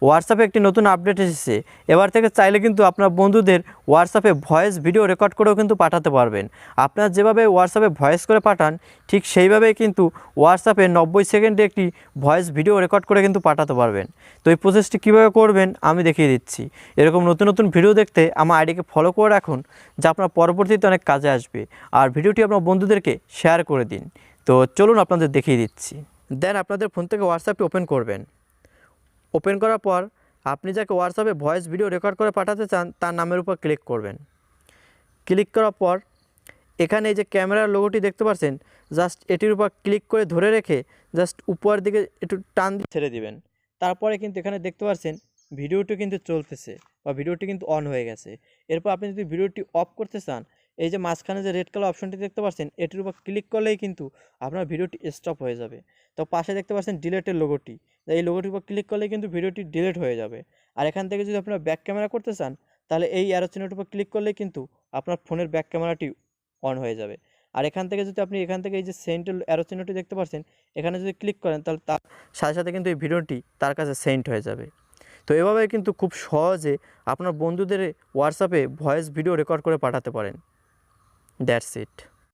হোয়াটসঅ্যাপে একটি নতুন আপডেট এসেছে। এবার থেকে চাইলে কিন্তু আপনার বন্ধুদের হোয়াটসঅ্যাপে ভয়েস ভিডিও রেকর্ড করেও কিন্তু পাঠাতে পারবেন। আপনারা যেভাবে হোয়াটসঅ্যাপে ভয়েস করে পাঠান ঠিক সেইভাবেই কিন্তু হোয়াটসঅ্যাপে 90 সেকেন্ডে একটি ভয়েস ভিডিও রেকর্ড করে কিন্তু পাঠাতে পারবেন। তো এই প্রসেসটি কীভাবে করবেন আমি দেখিয়ে দিচ্ছি। এরকম নতুন নতুন ভিডিও দেখতে আমার আইডিকে ফলো করে রাখুন, যা আপনার পরবর্তীতে অনেক কাজে আসবে। আর ভিডিওটি আপনার বন্ধুদেরকে শেয়ার করে দিন। তো চলুন আপনাদের দেখিয়ে দিচ্ছি। দেন আপনাদের ফোন থেকে হোয়াটসঅ্যাপটি ওপেন করবেন। ওপেন করার পর আপনি যাকে হোয়াটসঅ্যাপে ভয়েস ভিডিও রেকর্ড করে পাঠাতে চান তার নামের উপর ক্লিক করবেন। ক্লিক করার পর এখানে এই যে ক্যামেরার লোগোটি দেখতে পাচ্ছেন, জাস্ট এটির উপর ক্লিক করে ধরে রেখে জাস্ট উপরের দিকে একটু টান দিয়ে ছেড়ে দিবেন। তারপরে কিন্তু এখানে দেখতে পাচ্ছেন ভিডিওটি কিন্তু চলতেছে বা ভিডিওটি কিন্তু অন হয়ে গেছে। এরপর আপনি যদি ভিডিওটি অফ করতে চান, এই যে মাঝখানে যে রেড কালার অপশনটি দেখতে পাচ্ছেন এটির উপর ক্লিক করলেই কিন্তু আপনার ভিডিওটি স্টপ হয়ে যাবে। তো পাশে দেখতে পাচ্ছেন ডিলেটের লোগোটি, এই লোগোটির উপর ক্লিক করলে কিন্তু ভিডিওটি ডিলিট হয়ে যাবে। আর এখান থেকে যদি আপনারা ব্যাক ক্যামেরা করতে চান তাহলে এই অ্যারো চিহ্নটির উপর ক্লিক করলেই কিন্তু আপনার ফোনের ব্যাক ক্যামেরাটি অন হয়ে যাবে। আর এখান থেকে যদি আপনি এখান থেকে এই যে সেন্টের অ্যারো চিহ্নটি দেখতে পাচ্ছেন এখানে যদি ক্লিক করেন তাহলে তার সাথে সাথে কিন্তু এই ভিডিওটি তার কাছে সেন্ড হয়ে যাবে। তো এভাবে কিন্তু খুব সহজে আপনার বন্ধুদের হোয়াটসঅ্যাপে ভয়েস ভিডিও রেকর্ড করে পাঠাতে পারেন। That's it.